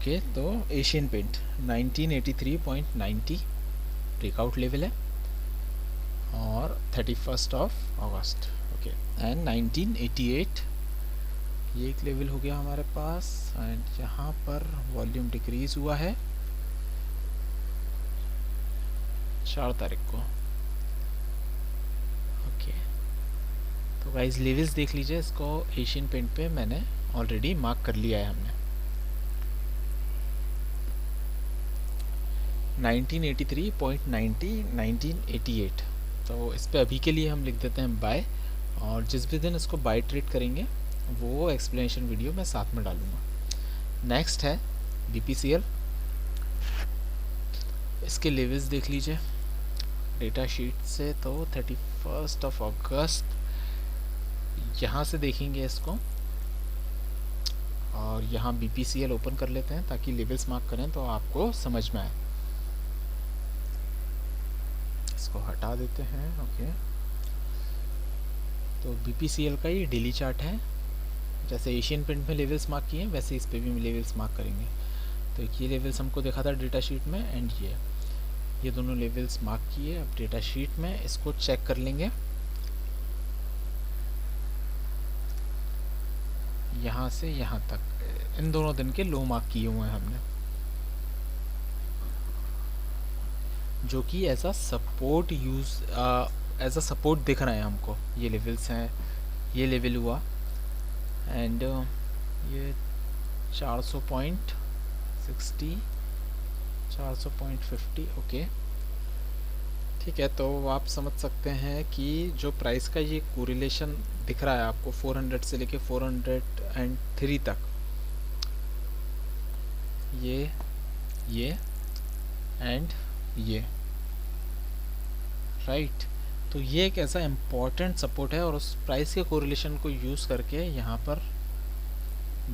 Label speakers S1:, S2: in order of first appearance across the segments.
S1: Okay, तो Asian paint 1983.90 breakout level है और 31st of August. Okay, and 1988 ये एक लेवल हो गया हमारे पास। एंड यहाँ पर वॉल्यूम डिक्रीज हुआ है 4 तारीख को। ओके, तो गाइस लेवल्स देख लीजिए, इसको एशियन पेंट पे मैंने ऑलरेडी मार्क कर लिया है हमने। 1983.90 1988, तो इस पे अभी के लिए हम लिख देते हैं बाय, और जिस भी दिन इसको बाय ट्रेड करेंगे वो एक्सप्लेनेशन वीडियो मैं साथ में डालूंगा। नेक्स्ट है BPCL, इसके लेवल्स देख लीजिए डेटा शीट से। तो 31st ऑफ अगस्त यहाँ से देखेंगे इसको, और यहाँ BPCL ओपन कर लेते हैं ताकि लेवल्स मार्क करें तो आपको समझ में आए। इसको हटा देते हैं। ओके, तो BPCL का ये डेली चार्ट है। जैसे एशियन पेंट में लेवल्स मार्क किए वैसे इस पे भी लेवल्स मार्क करेंगे। तो ये लेवल्स हमको देखा था डेटा शीट में, एंड ये दोनों लेवल्स मार्क किए। अब डेटा शीट में इसको चेक कर लेंगे। यहाँ से यहाँ तक इन दोनों दिन के लो मार्क किए हुए हैं हमने, जो कि as a support as a support दिख रहे हैं हमको। ये लेवल्स हैं, ये लेवल हुआ, एंड ये 400.60 400.50। ओके, ठीक है। तो आप समझ सकते हैं कि जो प्राइस का ये कोरिलेशन दिख रहा है आपको 400 से लेके 403 तक, ये एंड ये राइट। तो ये एक ऐसा इम्पॉर्टेंट सपोर्ट है, और उस प्राइस के कोरिलेशन को यूज़ करके यहाँ पर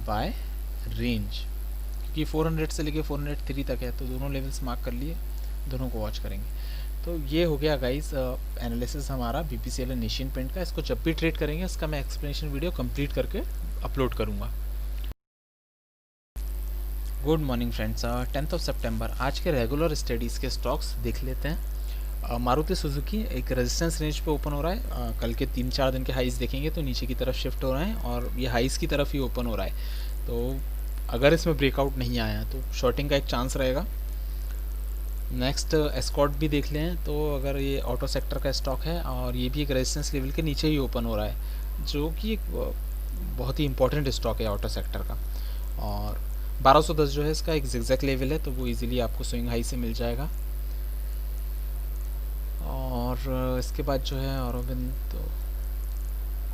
S1: बाय रेंज, क्योंकि 400 से लेके 403 तक है, तो दोनों लेवल्स मार्क कर लिए, दोनों को वॉच करेंगे। तो ये हो गया गाइस एनालिसिस हमारा BPCL एंड एशियन पेंट का। इसको जब भी ट्रेड करेंगे इसका मैं एक्सप्लेनेशन वीडियो कंप्लीट करके अपलोड करूँगा। Good morning friends, 10th of सितंबर आज के रेगुलर स्टडीज़ के स्टॉक्स देख लेते हैं। मारुति सुजुकी एक रेजिस्टेंस रेंज पे ओपन हो रहा है। कल के 3-4 दिन के हाइस देखेंगे तो नीचे की तरफ शिफ्ट हो रहे हैं, और ये हाइस की तरफ ही ओपन हो रहा है। तो अगर इसमें ब्रेकआउट नहीं आया तो शॉर्टिंग का एक चांस रहेगा। नेक्स्ट एस्कॉर्ट भी देख लें, तो अगर ये ऑटो सेक्टर का स्टॉक है और ये भी एक रेजिस्टेंस लेवल के नीचे ही ओपन हो रहा है, जो कि एक बहुत ही इंपॉर्टेंट स्टॉक है ऑटो सेक्टर का। और 1210 जो है इसका एक जिगजैग लेवल है, तो वो इजीली आपको स्विंग हाई से मिल जाएगा। और इसके बाद जो है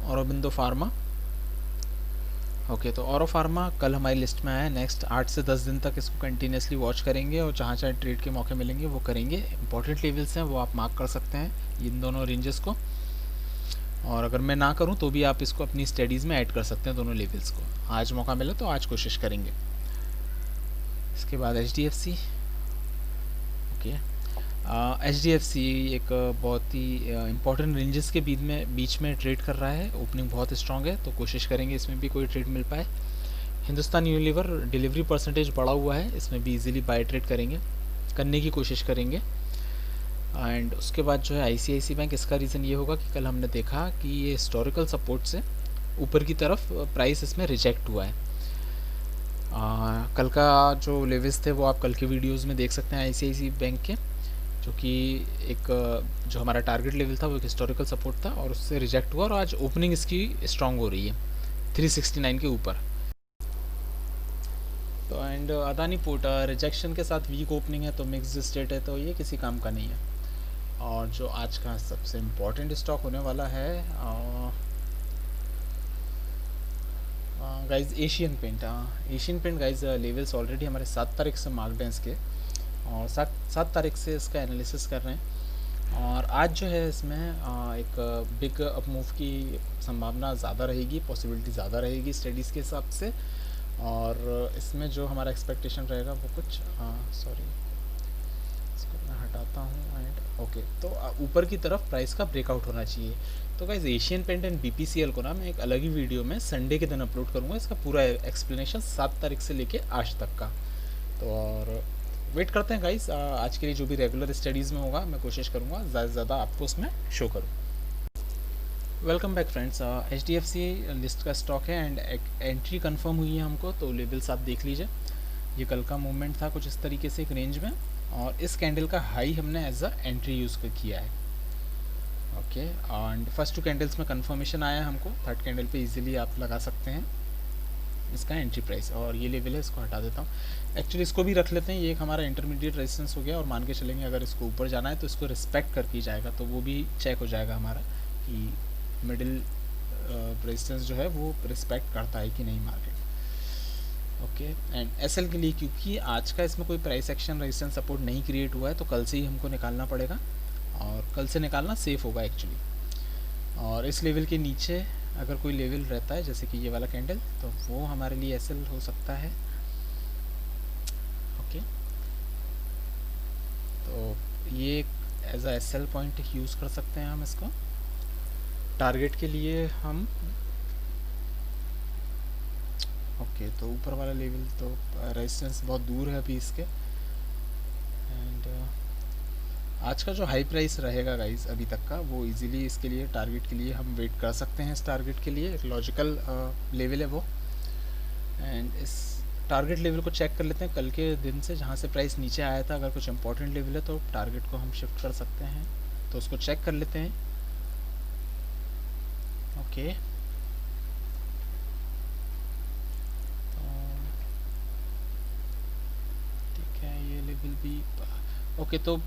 S1: औरोबिंदो फार्मा। ओके, तो औरो फार्मा कल हमारी लिस्ट में आया। नेक्स्ट 8 से 10 दिन तक इसको कंटिन्यूसली वॉच करेंगे, और जहाँ जहाँ ट्रेड के मौके मिलेंगे वो करेंगे। इंपॉर्टेंट लेवल्स हैं वो आप मार्क कर सकते हैं इन दोनों रेंजेस को, और अगर मैं ना करूँ तो भी आप इसको अपनी स्टडीज़ में ऐड कर सकते हैं दोनों लेवल्स को। आज मौका मिला तो आज कोशिश करेंगे। इसके बाद HDFC। ओके, HDFC एक बहुत ही इंपॉर्टेंट रेंजेस के बीच में ट्रेड कर रहा है। ओपनिंग बहुत स्ट्रॉन्ग है, तो कोशिश करेंगे इसमें भी कोई ट्रेड मिल पाए। हिंदुस्तान यूनिलीवर डिलीवरी परसेंटेज बढ़ा हुआ है, इसमें भी इजीली बाय ट्रेड करने की कोशिश करेंगे। एंड उसके बाद जो है ICICI बैंक, इसका रीज़न ये होगा कि कल हमने देखा कि ये हिस्टोरिकल सपोर्ट से ऊपर की तरफ प्राइस इसमें रिजेक्ट हुआ है। कल का जो लेवल्स थे वो आप कल के वीडियोज़ में देख सकते हैं ICICI बैंक के, जो कि एक जो हमारा टारगेट लेवल था वो एक हिस्टोरिकल सपोर्ट था, और उससे रिजेक्ट हुआ, और आज ओपनिंग इसकी स्ट्रांग हो रही है 369 के ऊपर। तो एंड अदानी पोर्ट रिजेक्शन के साथ वीक ओपनिंग है, तो मिक्स्ड स्टेट है, तो ये किसी काम का नहीं है। और जो आज का सबसे इम्पोर्टेंट स्टॉक होने वाला है guys Asian paint guys levels already हमारे 7 तारीख से मार्क्ड हैं इसके, और 7 तारीख से इसका एनालिसिस कर रहे हैं। और आज जो है इसमें एक बिग अप मूव की संभावना ज़्यादा रहेगी, पॉसिबिलिटी ज़्यादा रहेगी स्टडीज़ के हिसाब से। और इसमें जो हमारा एक्सपेक्टेशन रहेगा वो कुछ इसको मैं हटाता हूँ। एंड ओके, तो ऊपर की तरफ प्राइस का ब्रेकआउट होना चाहिए। तो guys Asian paint and BPCL को ना मैं एक अलग ही वीडियो में संडे के दिन अपलोड करूँगा, इसका पूरा एक्सप्लेनेशन 7 तारीख से लेके आज तक का। तो और वेट करते हैं गाइस, आज के लिए जो भी रेगुलर स्टडीज़ में होगा मैं कोशिश करूँगा ज़्यादा से ज़्यादा आपको उसमें शो करूँ। Welcome back friends, HDFC list का स्टॉक है एंड एंट्री कंफर्म हुई है हमको, तो लेवल्स आप देख लीजिए। ये कल का मूवमेंट था कुछ इस तरीके से एक रेंज में, और इस कैंडल का हाई हमने एज अ एंट्री यूज़ किया है। ओके, एंड फर्स्ट 2 कैंडल्स में कंफर्मेशन आया है हमको, थर्ड कैंडल पे इजीली आप लगा सकते हैं इसका एंट्री प्राइस। और ये लेवल है, इसको हटा देता हूँ। एक्चुअली इसको भी रख लेते हैं, ये एक हमारा इंटरमीडिएट रेजिस्टेंस हो गया, और मान के चलेंगे अगर इसको ऊपर जाना है तो इसको रिस्पेक्ट करके जाएगा, तो वो भी चेक हो जाएगा हमारा कि मिडिल रेजिस्टेंस जो है वो रिस्पेक्ट करता है कि नहीं मार्केट। ओके, एंड एसएल के लिए क्योंकि आज का इसमें कोई प्राइस एक्शन रेजिस्टेंस सपोर्ट नहीं क्रिएट हुआ है, तो कल से ही हमको निकालना पड़ेगा, और कल से निकालना सेफ होगा एक्चुअली। और इस लेवल के नीचे अगर कोई लेवल रहता है जैसे कि ये वाला कैंडल, तो वो हमारे लिए एसएल हो सकता है। ओके, तो ये as a SL point use कर सकते हैं हम इसको टारगेट के लिए हम। ओके, तो ऊपर वाला लेवल तो रेजिस्टेंस बहुत दूर है अभी इसके, एंड आज का जो हाई प्राइस रहेगा गाइस अभी तक का, वो इजीली इसके लिए टारगेट के लिए हम वेट कर सकते हैं। इस टारगेट के लिए एक लॉजिकल लेवल है वो, एंड इस टारगेट लेवल को चेक कर लेते हैं कल के दिन से, जहाँ से प्राइस नीचे आया था। अगर कुछ इंपॉर्टेंट लेवल है तो टारगेट को हम शिफ्ट कर सकते हैं, तो उसको चेक कर लेते हैं। ओके, ठीक है, ये लेवल भी ओके। तो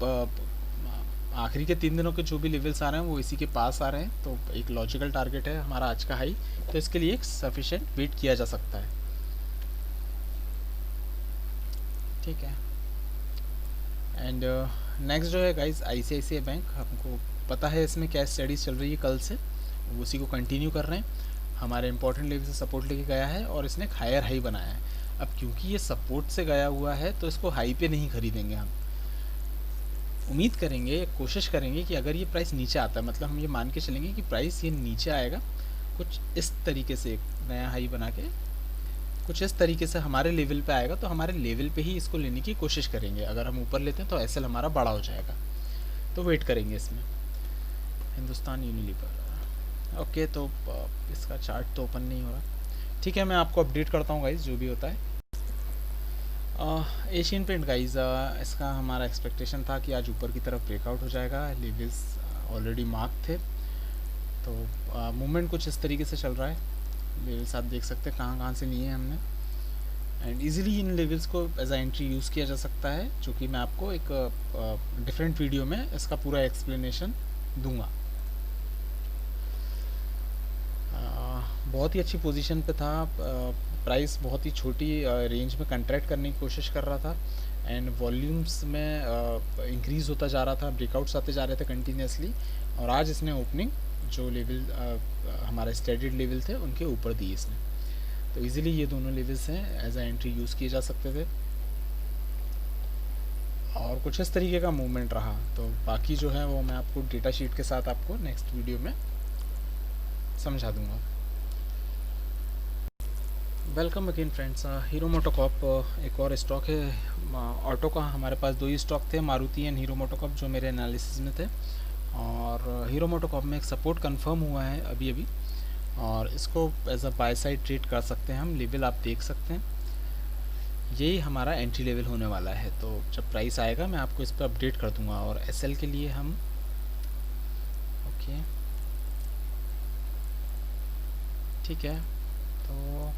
S1: आखिरी के 3 दिनों के जो भी लेवल्स आ रहे हैं वो इसी के पास आ रहे हैं, तो एक लॉजिकल टारगेट है हमारा आज का हाई, तो इसके लिए एक सफिशिएंट वेट किया जा सकता है। ठीक है, एंड नेक्स्ट जो है गाइस ICICI बैंक, हमको पता है इसमें क्या स्टडीज़ चल रही है कल से, उसी को कंटिन्यू कर रहे हैं। हमारे इंपॉर्टेंट लेवल से सपोर्ट लेके गया है और इसने एक हायर हाई बनाया है। अब क्योंकि ये सपोर्ट से गया हुआ है तो इसको हाई पे नहीं खरीदेंगे हम, उम्मीद करेंगे, कोशिश करेंगे कि अगर ये प्राइस नीचे आता है, मतलब हम ये मान के चलेंगे कि प्राइस ये नीचे आएगा कुछ इस तरीके से, एक नया हाई बना के कुछ इस तरीके से हमारे लेवल पे आएगा, तो हमारे लेवल पे ही इसको लेने की कोशिश करेंगे। अगर हम ऊपर लेते हैं तो एसएल हमारा बड़ा हो जाएगा, तो वेट करेंगे इसमें। हिंदुस्तान यूनिलीवर, ओके, तो इसका चार्ट तो ओपन नहीं हो रहा। ठीक है, मैं आपको अपडेट करता हूँ गाइज जो भी होता है। एशियन पेंट गाइज, इसका हमारा एक्सपेक्टेशन था कि आज ऊपर की तरफ ब्रेकआउट हो जाएगा, लेवल्स ऑलरेडी मार्क थे, तो मूवमेंट कुछ इस तरीके से चल रहा है। लेवल्स आप देख सकते हैं कहाँ से लिए हैं हमने, एंड इजीली इन लेवल्स को एज अ एंट्री यूज़ किया जा सकता है, जो कि मैं आपको एक डिफरेंट वीडियो में इसका पूरा एक्सप्लेनेशन दूंगा। बहुत ही अच्छी पोजीशन पे था, प्राइस बहुत ही छोटी रेंज में कंट्रैक्ट करने की कोशिश कर रहा था, एंड वॉल्यूम्स में इंक्रीज़ होता जा रहा था, ब्रेकआउट्स आते जा रहे थे कंटिन्यूसली, और आज इसने ओपनिंग जो लेवल हमारे स्टैंडर्ड लेवल थे उनके ऊपर दी इसने, तो इजीली ये दोनों लेवल्स हैं एज अ एंट्री यूज़ किए जा सकते थे। और कुछ इस तरीके का मूवमेंट रहा, तो बाकी जो है वो मैं आपको डेटा शीट के साथ आपको नेक्स्ट वीडियो में समझा दूंगा। Welcome again friends, hero MotoCorp एक और स्टॉक है ऑटो का। हमारे पास 2 ही स्टॉक थे, मारुति एंड हीरो मोटोकॉप, जो मेरे एनालिसिस में थे। और हीरो मोटोकॉप में एक सपोर्ट कंफर्म हुआ है अभी अभी, और इसको as a buy side trade कर सकते हैं हम। लेवल आप देख सकते हैं, यही हमारा एंट्री लेवल होने वाला है, तो जब प्राइस आएगा मैं आपको इस पर अपडेट कर दूंगा। और एसएल के लिए हम ओके, ठीक है, तो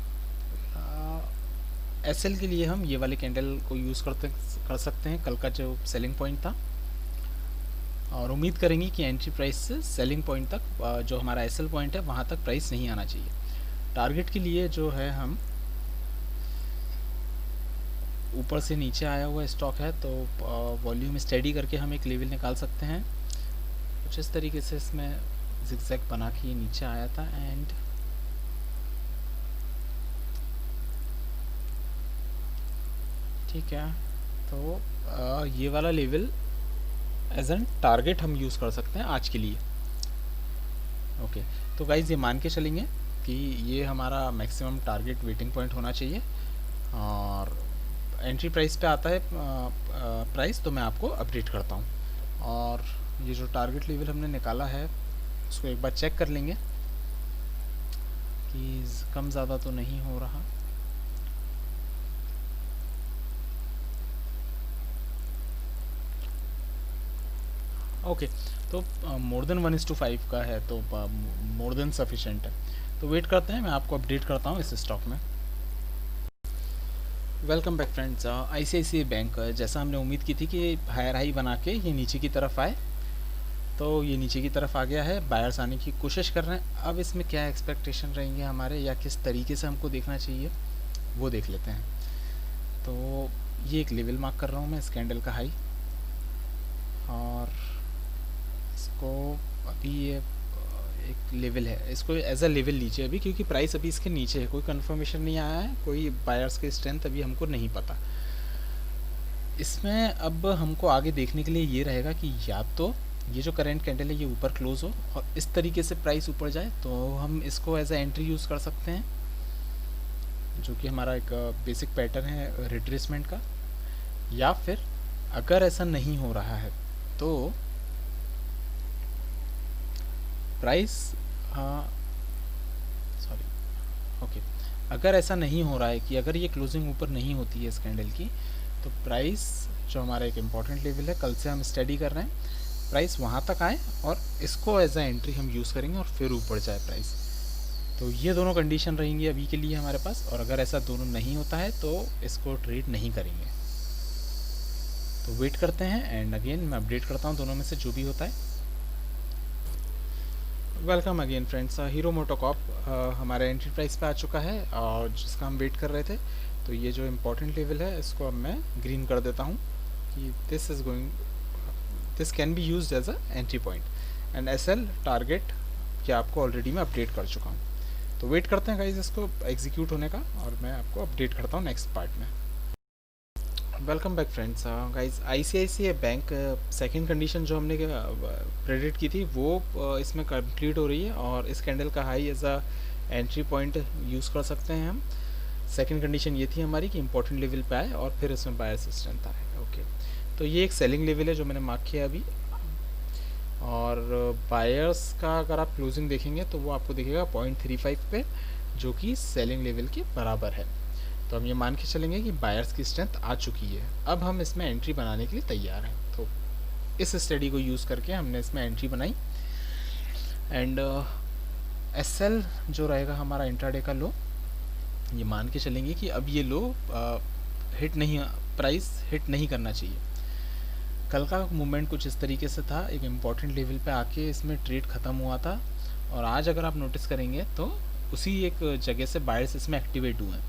S1: एसएल के लिए हम ये वाले कैंडल को यूज़ कर सकते हैं, कल का जो सेलिंग पॉइंट था, और उम्मीद करेंगे कि एंट्री प्राइस से सेलिंग पॉइंट तक जो हमारा एसएल पॉइंट है वहाँ तक प्राइस नहीं आना चाहिए। टारगेट के लिए जो है हम ऊपर से नीचे आया हुआ स्टॉक है, तो वॉल्यूम स्टडी करके हम एक लेवल निकाल सकते हैं कुछ इस तरीके से। इसमें जिगजैग बना के ये नीचे आया था, एंड ठीक है, तो ये वाला लेवल एज एन टारगेट हम यूज़ कर सकते हैं आज के लिए। ओके, तो गाइज ये मान के चलेंगे कि ये हमारा मैक्सिमम टारगेट वेटिंग पॉइंट होना चाहिए, और एंट्री प्राइस पे आता है प्राइस, तो मैं आपको अपडेट करता हूँ। और ये जो टारगेट लेवल हमने निकाला है उसको एक बार चेक कर लेंगे कि कम ज़्यादा तो नहीं हो रहा। ओके, तो मोर देन 1:5 का है, तो मोर देन सफिशेंट है। तो वेट करते हैं, मैं आपको अपडेट करता हूँ इस स्टॉक में। Welcome back friends. ICICI bank, जैसा हमने उम्मीद की थी कि हायर हाई बना के ये नीचे की तरफ आए, तो ये नीचे की तरफ आ गया है। बायर्स आने की कोशिश कर रहे हैं। अब इसमें क्या एक्सपेक्टेशन रहेंगे हमारे, या किस तरीके से हमको देखना चाहिए वो देख लेते हैं। तो ये एक लेवल मार्क कर रहा हूँ मैं, इस कैंडल का हाई, और इसको अभी ये एक लेवल है, इसको एज अ लेवल लीजिए अभी, क्योंकि प्राइस अभी इसके नीचे है, कोई कंफर्मेशन नहीं आया है, कोई बायर्स की स्ट्रेंथ अभी हमको नहीं पता। इसमें अब हमको आगे देखने के लिए ये रहेगा कि या तो ये जो करंट कैंडल है ये ऊपर क्लोज हो और इस तरीके से प्राइस ऊपर जाए, तो हम इसको एज अ एंट्री यूज़ कर सकते हैं, जो कि हमारा एक बेसिक पैटर्न है रिट्रेसमेंट का। या फिर अगर ऐसा नहीं हो रहा है तो प्राइस, सॉरी, ओके, अगर ऐसा नहीं हो रहा है कि अगर ये क्लोजिंग ऊपर नहीं होती है इस कैंडल की, तो प्राइस जो हमारा एक इम्पॉर्टेंट लेवल है, कल से हम स्टडी कर रहे हैं, प्राइस वहाँ तक आए और इसको एज अ एंट्री हम यूज़ करेंगे और फिर ऊपर जाए प्राइस। तो ये दोनों कंडीशन रहेंगी अभी के लिए हमारे पास, और अगर ऐसा दोनों नहीं होता है तो इसको ट्रेड नहीं करेंगे। तो वेट करते हैं, एंड अगेन मैं अपडेट करता हूँ दोनों में से जो भी होता है। Welcome again friends. Hero MotoCorp हमारे एंट्री प्राइस पे आ चुका है और जिसका हम वेट कर रहे थे। तो ये जो इम्पोर्टेंट लेवल है इसको अब मैं ग्रीन कर देता हूँ कि this can be used as a entry point, and SL target कि आपको ऑलरेडी मैं अपडेट कर चुका हूँ। तो वेट करते हैं गाइज इसको एग्जीक्यूट होने का, और मैं आपको अपडेट करता हूँ नेक्स्ट पार्ट में। Welcome back friends. Guys ICICI bank second condition जो हमने प्रेडिक्ट की थी वो इसमें कंप्लीट हो रही है, और इस कैंडल का high as a entry point use कर सकते हैं हम। सेकंड कंडीशन ये थी हमारी कि इंपॉर्टेंट लेवल पे आए और फिर इसमें बायर्स स्ट्रेंथ आए। ओके, तो ये एक सेलिंग लेवल है जो मैंने मार्क किया अभी, और बायर्स का अगर आप क्लोजिंग देखेंगे तो वो आपको दिखेगा 0.35 पे, जो कि सेलिंग लेवल के बराबर है। तो हम ये मान के चलेंगे कि बायर्स की स्ट्रेंथ आ चुकी है, अब हम इसमें एंट्री बनाने के लिए तैयार हैं। तो इस स्टडी को यूज़ करके हमने इसमें एंट्री बनाई, एंड SL जो रहेगा हमारा इंट्राडे का लो, ये मान के चलेंगे कि अब ये लो हिट नहीं, प्राइस हिट नहीं करना चाहिए। कल का मूवमेंट कुछ इस तरीके से था, एक इम्पॉर्टेंट लेवल पे आके इसमें ट्रेड ख़त्म हुआ था, और आज अगर आप नोटिस करेंगे तो उसी एक जगह से बायर्स इसमें एक्टिवेट हुए हैं,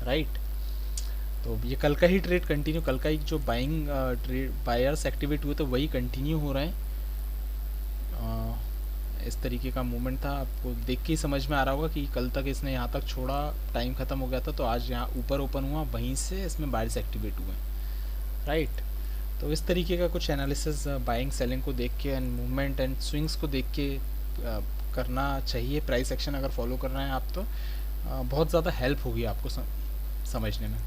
S1: राइट। तो ये कल का ही ट्रेड कंटिन्यू, कल का ही जो बाइंग ट्रेड बायर्स एक्टिवेट हुए तो वही कंटिन्यू हो रहे हैं। इस तरीके का मूवमेंट था, आपको देख के ही समझ में आ रहा होगा कि कल तक इसने यहाँ तक छोड़ा, टाइम ख़त्म हो गया था, तो आज यहाँ ऊपर ओपन हुआ, वहीं से इसमें बायर्स एक्टिवेट हुए, राइट। तो इस तरीके का कुछ एनालिसिस बाइंग सेलिंग को देख के एंड मूवमेंट एंड स्विंग्स को देख के करना चाहिए। प्राइस एक्शन अगर फॉलो कर रहे हैं आप तो बहुत ज़्यादा हेल्प होगी आपको समझने में।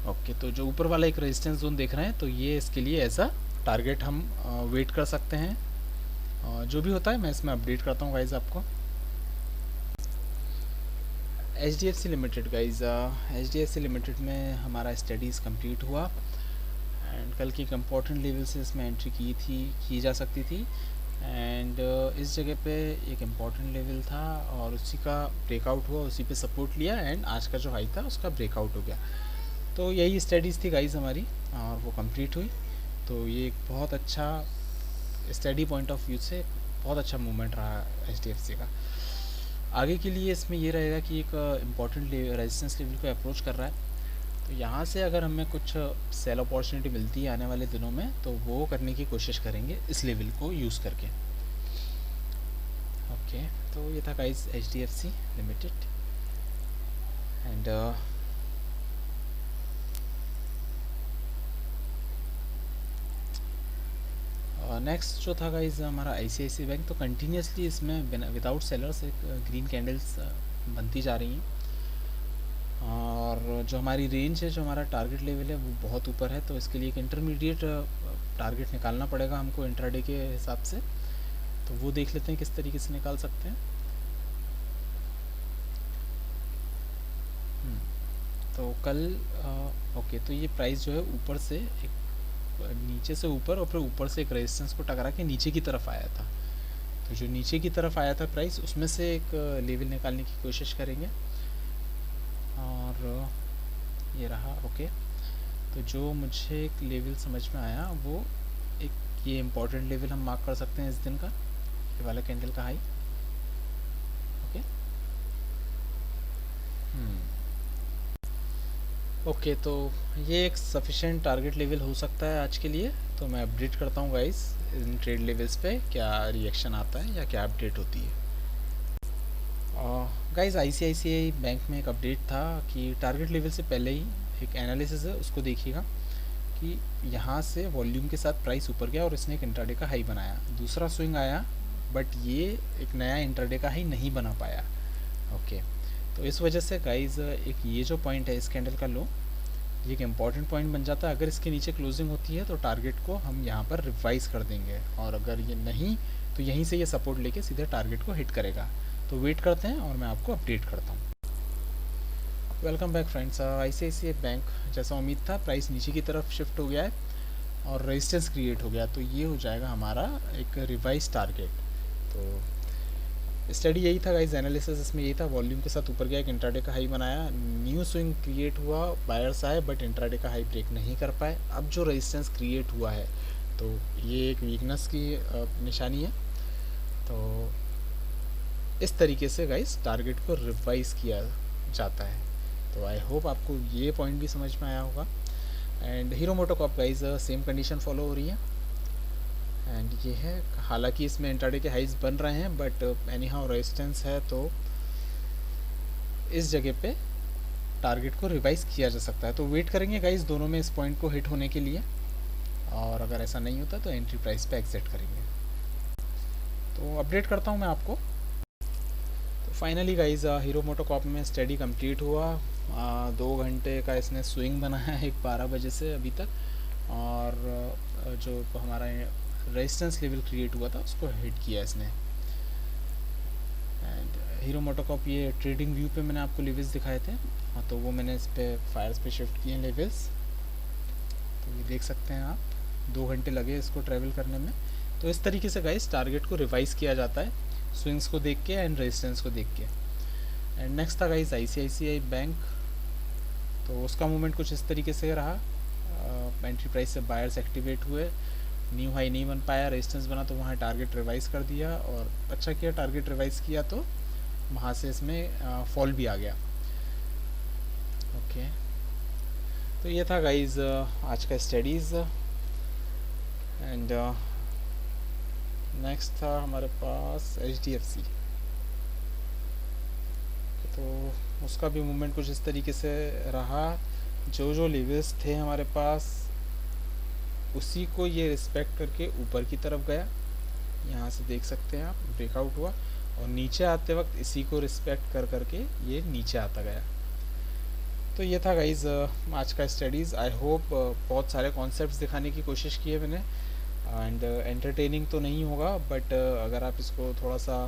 S1: ओके, तो जो ऊपर वाला एक रेजिस्टेंस जोन देख रहे हैं, तो ये इसके लिए एज अ टारगेट हम वेट कर सकते हैं। जो भी होता है मैं इसमें अपडेट करता हूँ गाइज आपको। HDFC limited guys, HDFC limited में हमारा स्टडीज़ कंप्लीट हुआ, एंड कल की एक इम्पॉर्टेंट लेवल से इसमें एंट्री की जा सकती थी, एंड इस जगह पे एक इम्पॉर्टेंट लेवल था और उसी का ब्रेकआउट हुआ, उसी पे सपोर्ट लिया, एंड आज का जो हाई था उसका ब्रेकआउट हो गया। तो यही स्टडीज़ थी गाइज हमारी, और वो कंप्लीट हुई। तो ये एक बहुत अच्छा स्टडी पॉइंट ऑफ व्यू से बहुत अच्छा मूवमेंट रहा HDFC का। आगे के लिए इसमें ये रहेगा कि एक इम्पॉर्टेंट रेजिस्टेंस लेवल को अप्रोच कर रहा है, तो यहाँ से अगर हमें कुछ सेल अपॉर्चुनिटी मिलती है आने वाले दिनों में, तो वो करने की कोशिश करेंगे इस लेवल को यूज़ करके। ओके, तो ये था guys HDFC limited, and next जो था गाइस हमारा ICICI बैंक। तो कंटिन्यूसली इसमें विदाउट सेलर्स एक ग्रीन कैंडल्स बनती जा रही हैं, और और जो हमारी रेंज है, जो हमारा टारगेट लेवल है, वो बहुत ऊपर है, तो इसके लिए एक इंटरमीडिएट टारगेट निकालना पड़ेगा हमको इंट्राडे के हिसाब से। तो वो देख लेते हैं किस तरीके से निकाल सकते हैं। तो कल ओके, तो ये प्राइस जो है ऊपर से एक नीचे से ऊपर और फिर ऊपर से एक रेजिस्टेंस को टकरा के नीचे की तरफ आया था। तो जो नीचे की तरफ आया था प्राइस, उसमें से एक लेवल निकालने की कोशिश करेंगे। और ये रहा। ओके, तो जो मुझे एक लेवल समझ में आया वो एक ये इम्पोर्टेंट लेवल हम मार्क कर सकते हैं इस दिन का, ये वाला कैंडल का हाई। ओके ओके, तो ये एक सफिशेंट टारगेट लेवल हो सकता है आज के लिए। तो मैं अपडेट करता हूँ गाइस इन ट्रेड लेवल्स पे क्या रिएक्शन आता है या क्या अपडेट होती है। गाइस आईसीआईसीआई बैंक में एक अपडेट था कि टारगेट लेवल से पहले ही एक एनालिसिस है, उसको देखिएगा कि यहाँ से वॉल्यूम के साथ प्राइस ऊपर गया और इसने एक इंट्राडे का हाई बनाया, दूसरा स्विंग आया, बट ये एक नया इंट्राडे का हाई नहीं बना पाया। ओके, तो इस वजह से गाइज एक ये जो पॉइंट है इस कैंडल का लो, ये एक इम्पॉर्टेंट पॉइंट बन जाता है। अगर इसके नीचे क्लोजिंग होती है तो टारगेट को हम यहाँ पर रिवाइज कर देंगे, और अगर ये नहीं तो यहीं से ये सपोर्ट लेके सीधे टारगेट को हिट करेगा। तो वेट करते हैं और मैं आपको अपडेट करता हूँ। Welcome back friends. ICICI bank जैसा उम्मीद था प्राइस नीचे की तरफ शिफ्ट हो गया है और रेजिस्टेंस क्रिएट हो गया, तो ये हो जाएगा हमारा एक रिवाइज टारगेट। तो स्टडी यही था गाइस, एनालिसिस इसमें यही था, वॉल्यूम के साथ ऊपर गया, एक इंट्राडे का हाई बनाया, न्यू स्विंग क्रिएट हुआ, बायर्स आए बट इंट्राडे का हाई ब्रेक नहीं कर पाए। अब जो रेजिस्टेंस क्रिएट हुआ है तो ये एक वीकनेस की निशानी है। तो इस तरीके से गाइस टारगेट को रिवाइज किया जाता है। तो आई होप आपको ये पॉइंट भी समझ में आया होगा। And hero MotoCorp guys same condition follow हो रही है, एंड ये है, हालांकि इसमें इंट्राडे के हाइज बन रहे हैं बट एनी हाउ रेजिस्टेंस है, तो इस जगह पे टारगेट को रिवाइज किया जा सकता है। तो वेट करेंगे गाइस दोनों में इस पॉइंट को हिट होने के लिए, और अगर ऐसा नहीं होता तो एंट्री प्राइस पे एग्जिट करेंगे। तो अपडेट करता हूँ मैं आपको। तो फाइनली गाइस हीरो मोटोकॉर्प में स्टडी कंप्लीट हुआ। 2 घंटे का इसने स्विंग बनाया है, 12 बजे से अभी तक, और जो हमारा रेजिस्टेंस लेवल क्रिएट हुआ था उसको हिट किया इसने। एंड हीरो मोटोकॉर्प ये ट्रेडिंग व्यू पे मैंने आपको लेवल्स दिखाए थे, हाँ, तो वो मैंने इस पे फायर्स पे शिफ्ट किए हैं लेवल्स। तो ये देख सकते हैं आप, 2 घंटे लगे इसको ट्रैवल करने में। तो इस तरीके से गाइस टारगेट को रिवाइज किया जाता है, स्विंग्स को देख के एंड रेजिस्टेंस को देख के। एंड नेक्स्ट था गाइस आईसीआईसीआई बैंक, तो उसका मूवमेंट कुछ इस तरीके से रहा। एंट्री प्राइस से बायर्स एक्टिवेट हुए, न्यू हाई नहीं बन पाया, रेजिस्टेंस बना तो वहाँ टारगेट रिवाइज कर दिया, और अच्छा किया टारगेट रिवाइज किया तो वहाँ से इसमें फॉल भी आ गया। ओके, तो ये था गाइज आज का स्टडीज़। एंड नेक्स्ट था हमारे पास HDFC, तो उसका भी मूवमेंट कुछ इस तरीके से रहा। जो लेवल्स थे हमारे पास उसी को ये रिस्पेक्ट करके ऊपर की तरफ गया, यहाँ से देख सकते हैं आप, ब्रेकआउट हुआ, और नीचे आते वक्त इसी को रिस्पेक्ट कर करके ये नीचे आता गया। तो ये था गाइज़ आज का स्टडीज़। आई होप बहुत सारे कॉन्सेप्ट्स दिखाने की कोशिश की है मैंने, एंड एंटरटेनिंग तो नहीं होगा बट अगर आप इसको थोड़ा सा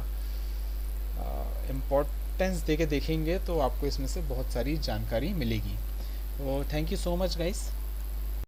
S1: इम्पोर्टेंस दे के देखेंगे तो आपको इसमें से बहुत सारी जानकारी मिलेगी। तो thank you so much guys.